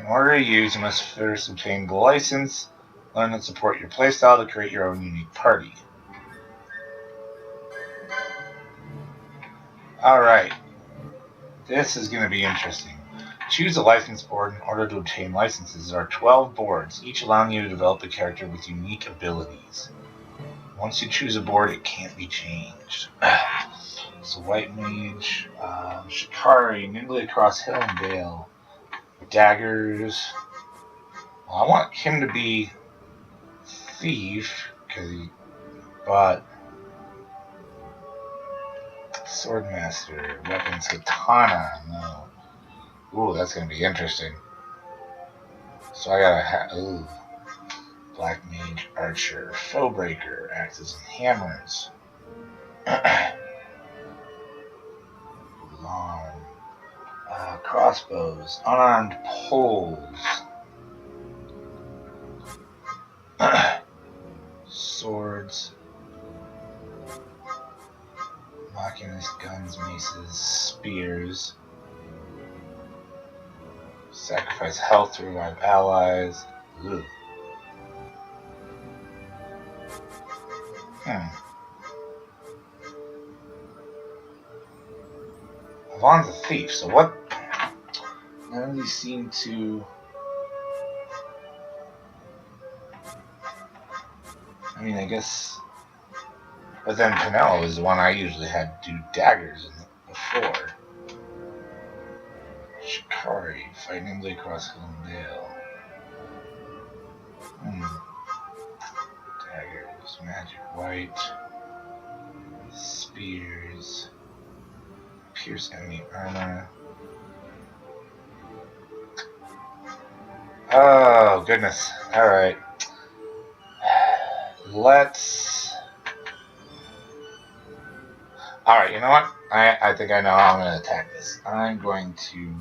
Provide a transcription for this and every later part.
In order to use, you must first obtain the license, learn and support your playstyle to create your own unique party. Alright, this is going to be interesting. Choose a license board. In order to obtain licenses, there are 12 boards, each allowing you to develop a character with unique abilities. Once you choose a board, it can't be changed. So White Mage, Shikari, nimbly across hill and dale, daggers. Well, I want him to be thief, but swordmaster, weapons, katana, no. Ooh, that's gonna be interesting. So I gotta have, black mage, archer, foe breaker, axes and hammers. Long, crossbows, unarmed poles, swords, machinist, guns, maces, spears. Sacrifice health to revive allies. Ooh. Yvonne's a thief, so what? None of these seem to... I mean, I guess... But then Pinello is the one I usually had do daggers in before. Shikari, fight nimbly across hill and dale. Daggers, magic white, spears, pierce enemy armor. Oh, goodness. Alright. Let's... Alright, you know what? I think I know how I'm going to attack this. I'm going to...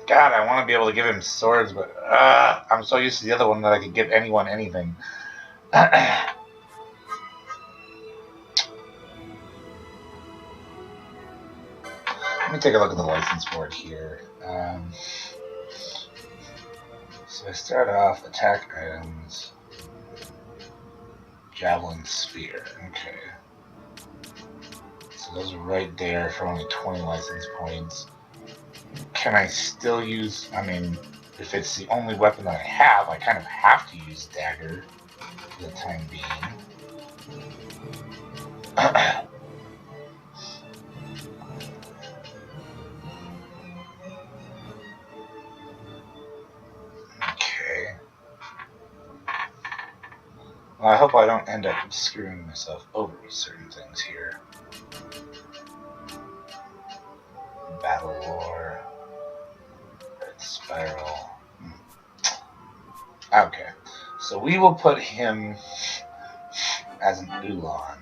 God, I want to be able to give him swords, but I'm so used to the other one that I could give anyone anything. Let me take a look at the license board here. So I start off attack items, javelin, spear. Okay. So those are right there for only 20 license points. Can I still use, I mean, if it's the only weapon that I have, I kind of have to use dagger for the time being. Okay. Well, I hope I don't end up screwing myself over with certain things here. Battle lore. Red spiral. Okay. So we will put him as an Ulan.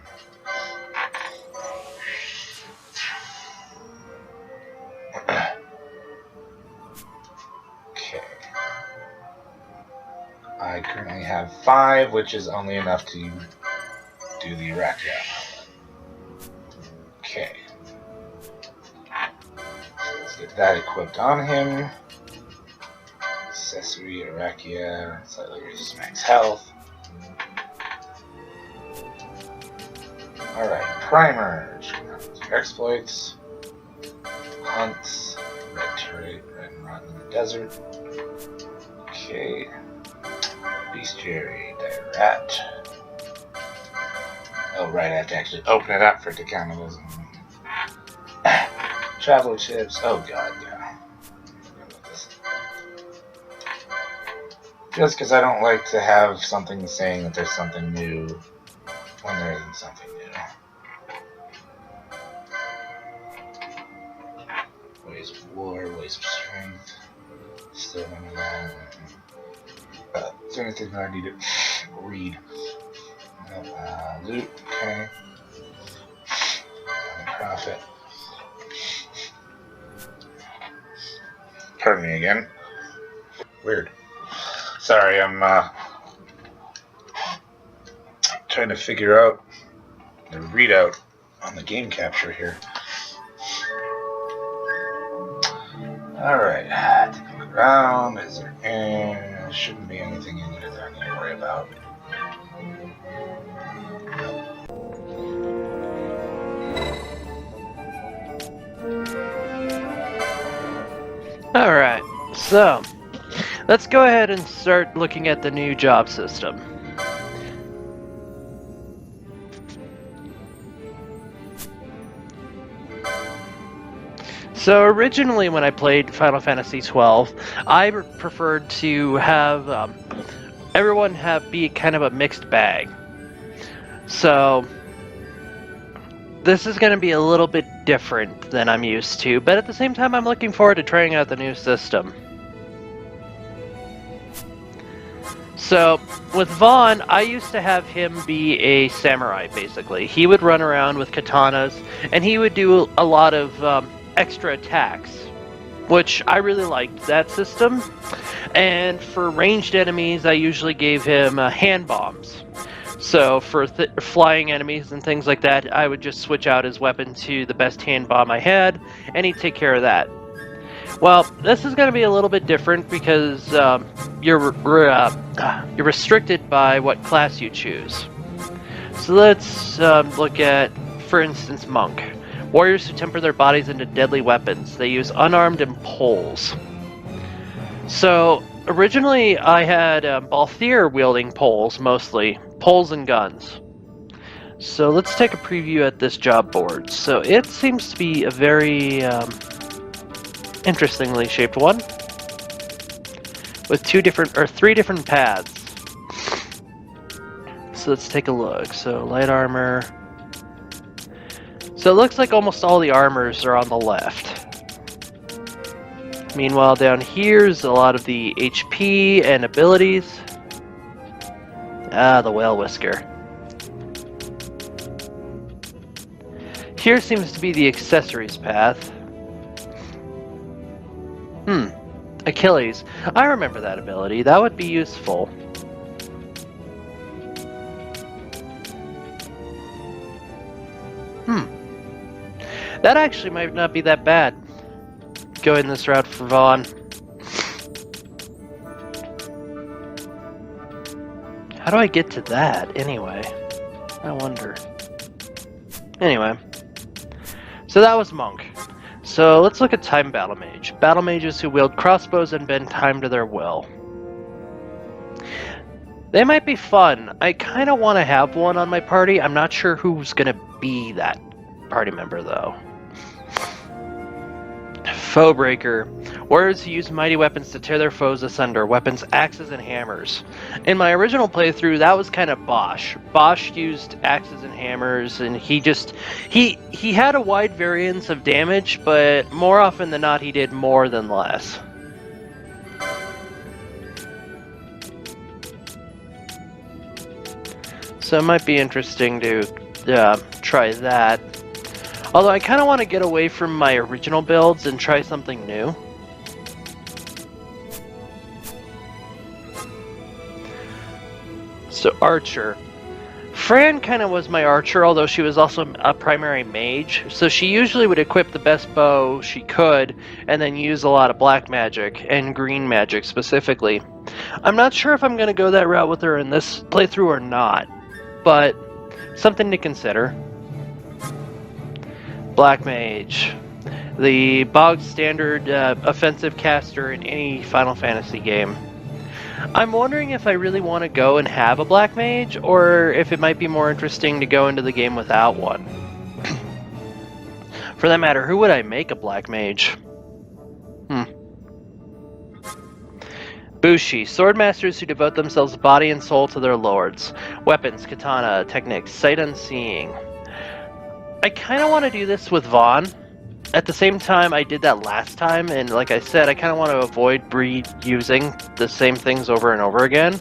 Okay. I currently have 5, which is only enough to do the Rakia. Okay. Let's get that equipped on him. Accessory, Arakia, slightly reduces max health. Alright, primer. Exploits. Hunts. Red turret, red and run in the desert. Okay. Bestiary, dire rat. Oh right, I have to actually open it up for it to count as traveler chips. Oh god, yeah. Just because I don't like to have something saying that there's something new when there isn't something new. Ways of war, ways of strength. Still none of that. Is there anything that I need to read? No, loot, okay. Profit. Pardon me again. Weird. Sorry, I'm trying to figure out the readout on the game capture here. Alright, take a look around. Is there shouldn't be anything in here that I need to worry about. Alright, so let's go ahead and start looking at the new job system. So originally when I played Final Fantasy XII, I preferred to have everyone be kind of a mixed bag. So this is going to be a little bit different than I'm used to, but at the same time I'm looking forward to trying out the new system. So, with Vaughn, I used to have him be a samurai, basically. He would run around with katanas, and he would do a lot of extra attacks, which I really liked that system. And for ranged enemies, I usually gave him hand bombs. So for flying enemies and things like that, I would just switch out his weapon to the best hand bomb I had, and he'd take care of that. Well, this is going to be a little bit different because you're restricted by what class you choose. So let's look at, for instance, Monk. Warriors who temper their bodies into deadly weapons. They use unarmed and poles. So originally I had Balthier wielding poles, mostly. Poles and guns. So let's take a preview at this job board. So it seems to be a very interestingly shaped one with three different paths. So let's take a look. So light armor. So it looks like almost all the armors are on the left. Meanwhile, down here's a lot of the HP and abilities. Ah, the whale whisker. Here seems to be the accessories path. Achilles. I remember that ability. That would be useful. That actually might not be that bad. Going this route for Vaughn. How do I get to that, anyway? I wonder. Anyway. So that was Monk. So let's look at Time Battle Mage. Battle mages who wield crossbows and bend time to their will. They might be fun. I kind of want to have one on my party. I'm not sure who's going to be that party member, though. Foebreaker. Warriors who use mighty weapons to tear their foes asunder. Weapons, axes, and hammers. In my original playthrough, that was kind of Bosch. Bosch used axes and hammers, and he had a wide variance of damage, but more often than not, he did more than less. So it might be interesting to try that. Although I kind of want to get away from my original builds and try something new. So Archer. Fran kind of was my archer, although she was also a primary mage. So she usually would equip the best bow she could, and then use a lot of black magic, and green magic specifically. I'm not sure if I'm going to go that route with her in this playthrough or not, but something to consider. Black Mage. The bog standard offensive caster in any Final Fantasy game. I'm wondering if I really want to go and have a Black Mage, or if it might be more interesting to go into the game without one. For that matter, who would I make a Black Mage? Bushi, swordmasters who devote themselves body and soul to their lords. Weapons, katana, techniques, sight unseeing. I kind of want to do this with Vaughn. At the same time, I did that last time, and like I said, I kind of want to avoid using the same things over and over again.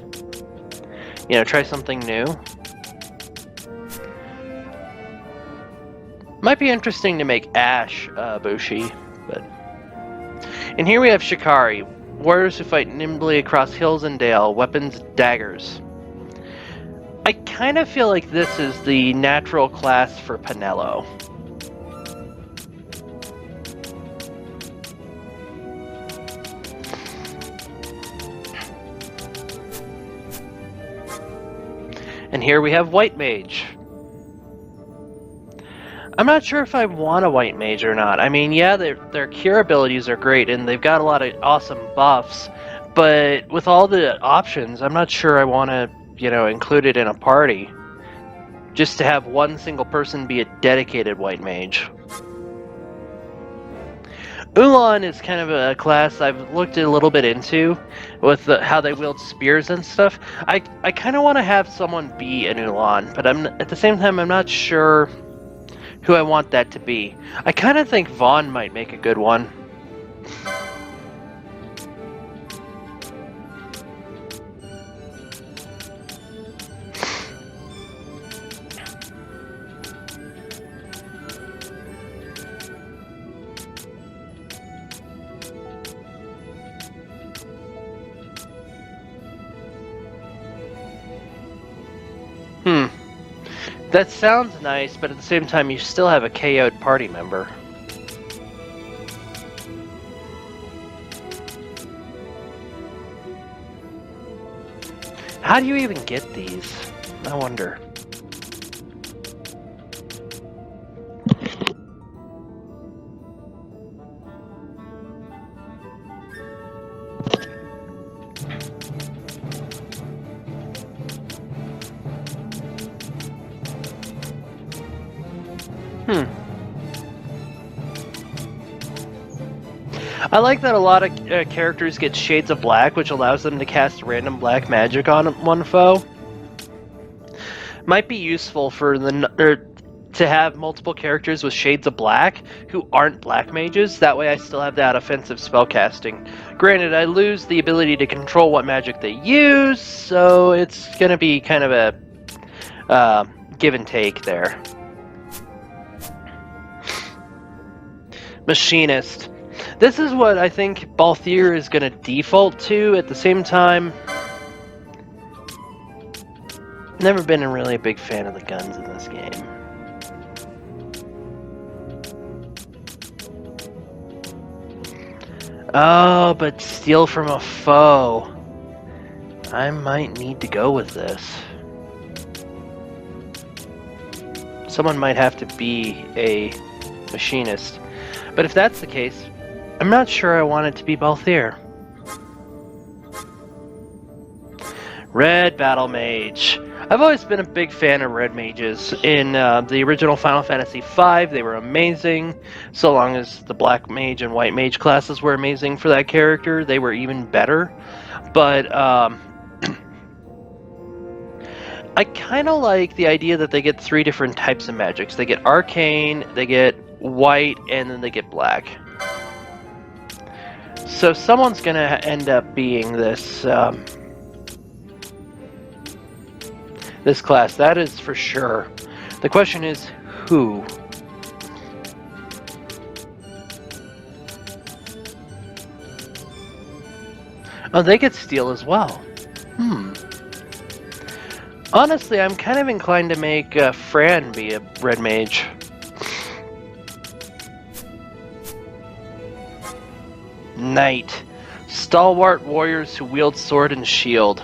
You know, try something new. Might be interesting to make Ash Bushi, but... And here we have Shikari. Warriors who fight nimbly across hills and dale. Weapons, daggers. I kind of feel like this is the natural class for Penelo. And here we have white mage. I'm not sure if I want a white mage or not. I mean, yeah, their cure abilities are great, and they've got a lot of awesome buffs, but with all the options, I'm not sure I want to, include it in a party. Just to have one single person be a dedicated white mage. Ulan is kind of a class I've looked a little bit into with how they wield spears and stuff. I kind of want to have someone be an Ulan, but at the same time, I'm not sure who I want that to be. I kind of think Vaughn might make a good one. That sounds nice, but at the same time, you still have a KO'd party member. How do you even get these? I wonder. I like that a lot of characters get Shades of Black, which allows them to cast random black magic on one foe. Might be useful for to have multiple characters with Shades of Black who aren't black mages. That way I still have that offensive spellcasting. Granted, I lose the ability to control what magic they use, so it's going to be kind of a give and take there. Machinist. This is what I think Balthier is going to default to. At the same time, never been really a big fan of the guns in this game. Oh, but steal from a foe. I might need to go with this. Someone might have to be a machinist. But if that's the case, I'm not sure I want it to be Balthier. Red Battle Mage. I've always been a big fan of red mages. In the original Final Fantasy V, they were amazing. So long as the black mage and white mage classes were amazing for that character, they were even better. But I kind of like the idea that they get 3 different types of magics. They get arcane, they get white, and then they get black. So someone's going to end up being this this class, that is for sure. The question is, who? Oh, they get steal as well. Honestly, I'm kind of inclined to make Fran be a red mage. Knight. Stalwart warriors who wield sword and shield.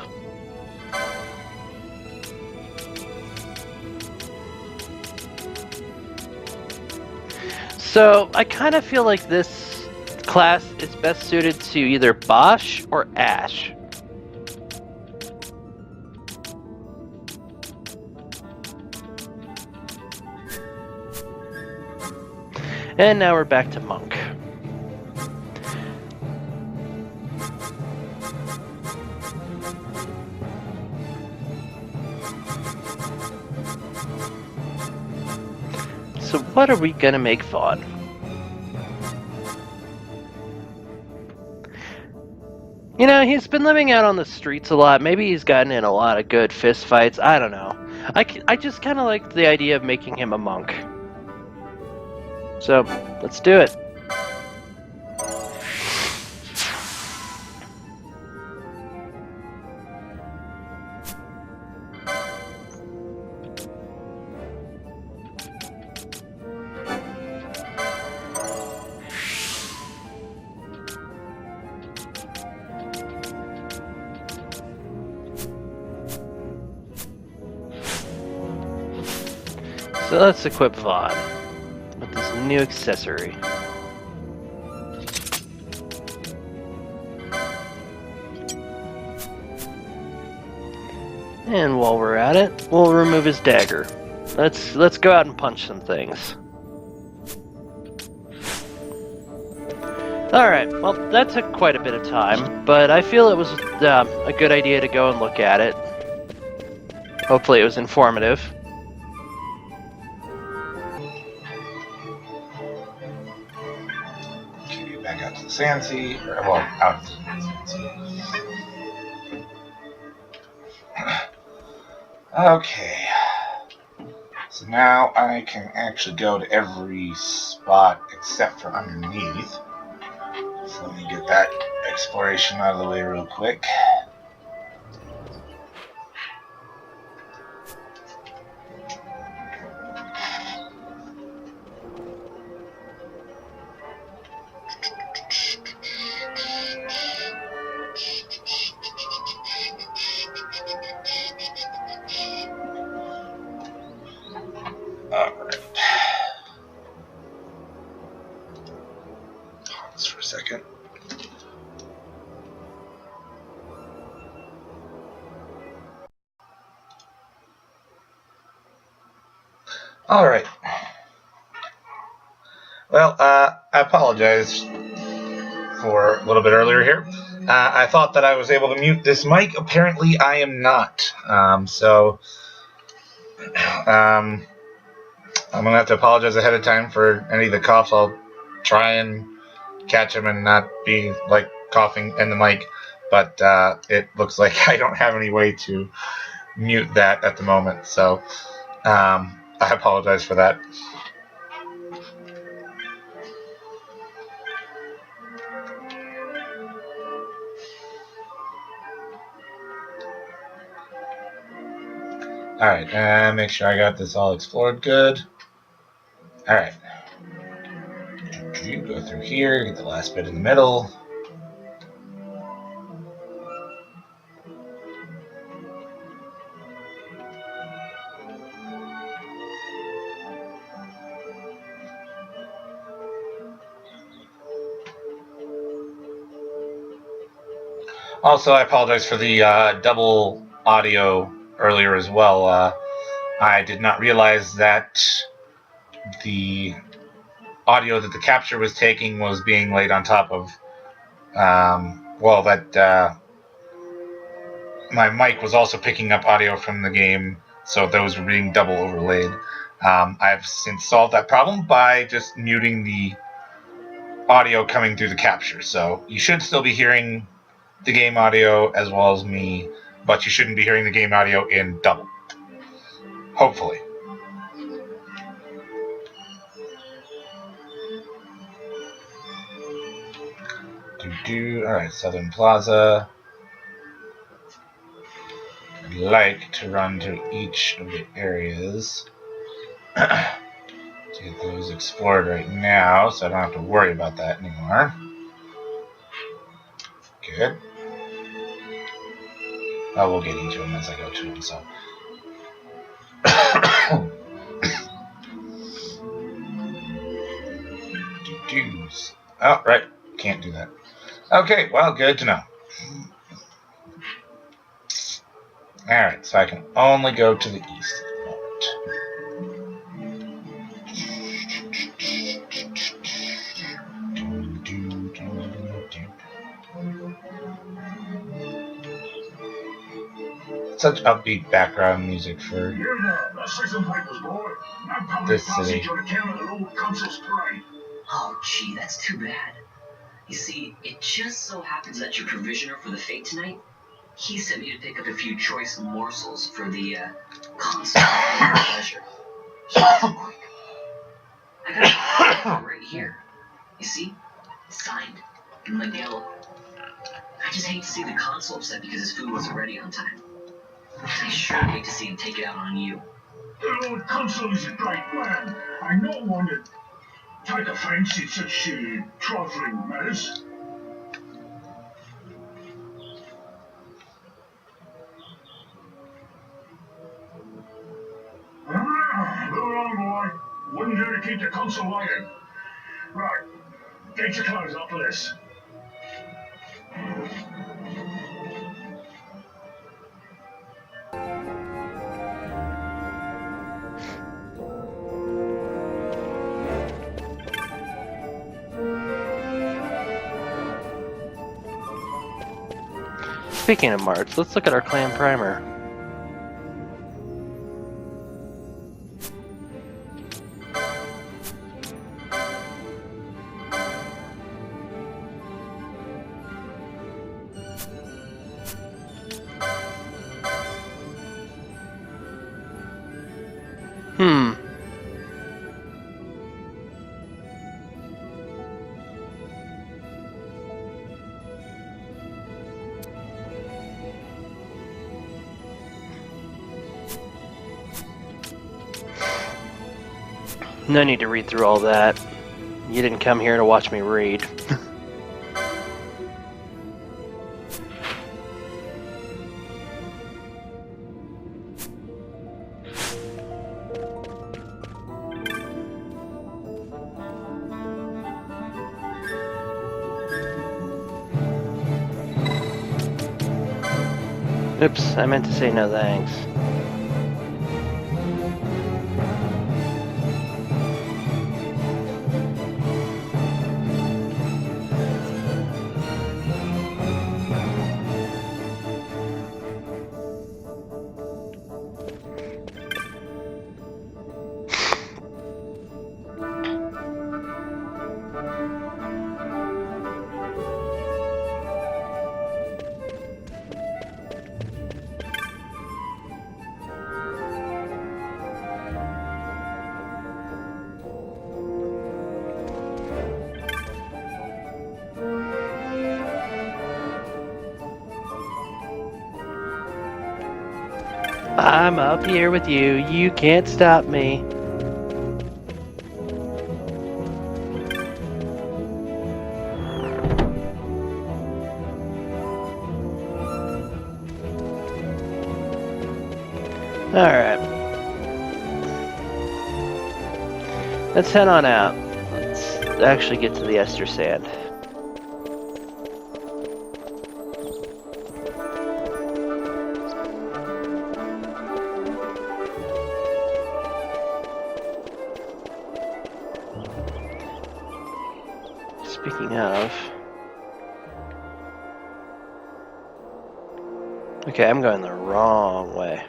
So, I kind of feel like this class is best suited to either Bosch or Ash. And now we're back to Monk. So what are we gonna make Vaughn? You know, he's been living out on the streets a lot. Maybe he's gotten in a lot of good fist fights. I don't know. I just kind of like the idea of making him a monk. So, let's do it. So let's equip Vaughn with this new accessory. And while we're at it, we'll remove his dagger. Let's go out and punch some things. Alright, well, that took quite a bit of time, but I feel it was a good idea to go and look at it. Hopefully it was informative. Okay, back out to the sand sea, or, well, out of the sand sea. Okay. So now I can actually go to every spot except for underneath. So let me get that exploration out of the way real quick. Alright. Pause for a second. Alright. Well, I apologize for a little bit earlier here. I thought that I was able to mute this mic. Apparently, I am not. I'm going to have to apologize ahead of time for any of the coughs. I'll try and catch them and not be like coughing in the mic. But it looks like I don't have any way to mute that at the moment. So I apologize for that. Alright, make sure I got this all explored good. Alright. You go through here, get the last bit in the middle. Also, I apologize for the double audio earlier as well. I did not realize that the audio that the capture was taking was being laid on top of, that my mic was also picking up audio from the game, so those were being double overlaid. I've since solved that problem by just muting the audio coming through the capture, so you should still be hearing the game audio as well as me, but you shouldn't be hearing the game audio in double. Hopefully. Alright, Southern Plaza. I'd like to run to each of the areas to get those explored right now, so I don't have to worry about that anymore. Good. Oh, we'll get into them as I go to them, so. Oh, right. Can't do that. Okay, well, good to know. Alright, so I can only go to the east at the moment. Such upbeat background music for this city. Oh, gee, that's too bad. You see, it just so happens that your provisioner for the fete tonight, he sent me to pick up a few choice morsels for the constant pleasure. So quick. I got it right here. You see? Signed, Miguel. I just hate to see the consul upset because his food wasn't ready on time. I sure hate to see him take it out on you. The Lord Consul is a great man. I'm not one to take offence in such trifling matters. Go along, keep the console lighted. Right. Get your clothes up for this. Speaking of March, let's look at our clan primer. No need to read through all that. You didn't come here to watch me read. Oops, I meant to say no thanks. I'm up here with you. You can't stop me. Alright. Let's head on out. Let's actually get to the Ester Sand. Speaking of... Okay, I'm going the wrong way.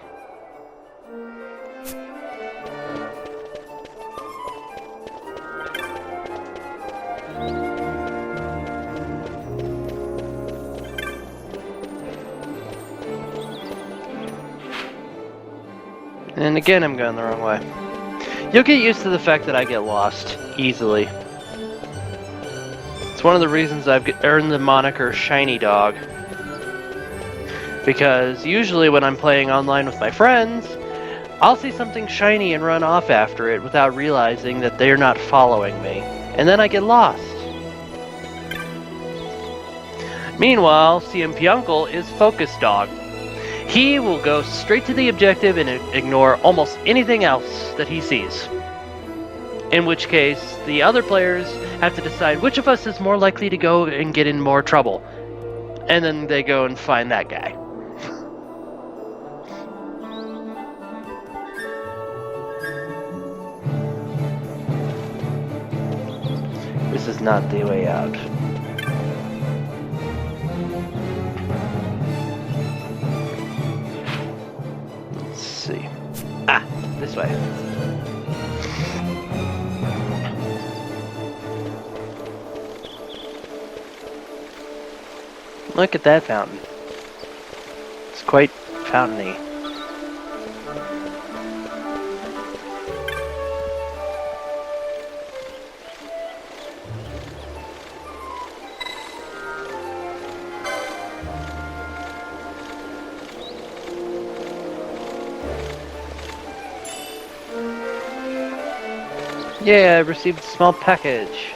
And again, I'm going the wrong way. You'll get used to the fact that I get lost easily. It's one of the reasons I've earned the moniker Shiny Dog. Because usually when I'm playing online with my friends, I'll see something shiny and run off after it without realizing that they're not following me. And then I get lost. Meanwhile, CMP Uncle is Focus Dog. He will go straight to the objective and ignore almost anything else that he sees. In which case, the other players have to decide which of us is more likely to go and get in more trouble. And then they go and find that guy. This is not the way out. Let's see. Ah, this way. Look at that fountain. It's quite fountainy. Yeah, I received a small package.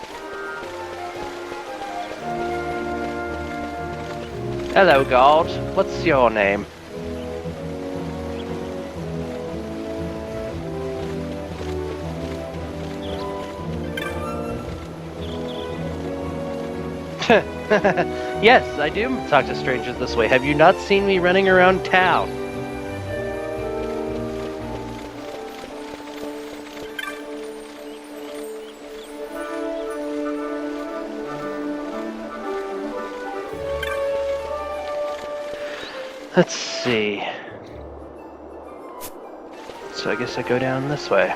Hello, God. What's your name? Yes, I do talk to strangers this way. Have you not seen me running around town? Let's see. So I guess I go down this way.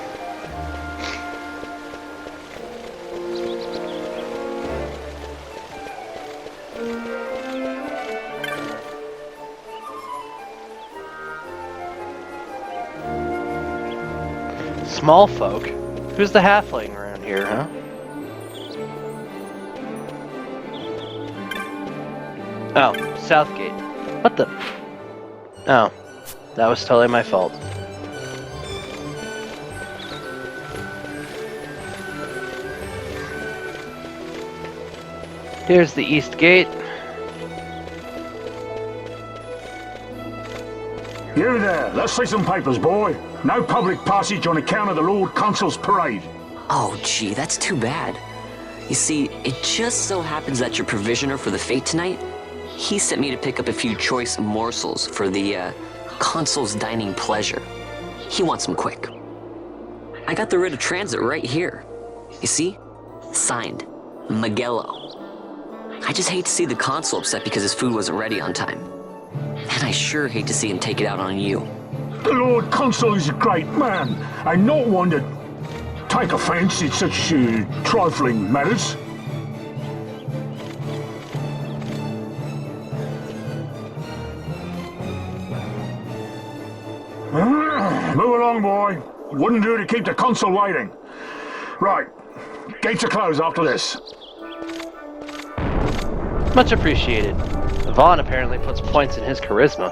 Small folk? Who's the halfling around here, huh? Oh, Southgate. What the? Oh, that was totally my fault. Here's the East Gate. You there, let's see some papers, boy. No public passage on account of the Lord Consul's parade. Oh, gee, that's too bad. You see, it just so happens that your provisioner for the fete tonight, he sent me to pick up a few choice morsels for the, Consul's dining pleasure. He wants them quick. I got the writ of transit right here. You see? Signed, Magello. I just hate to see the Consul upset because his food wasn't ready on time. And I sure hate to see him take it out on you. The Lord Consul is a great man, and not one to take offence in such trifling matters. Move along, boy. Wouldn't do to keep the Consul waiting. Right. Gates are closed after this. Much appreciated. Vaughn apparently puts points in his charisma.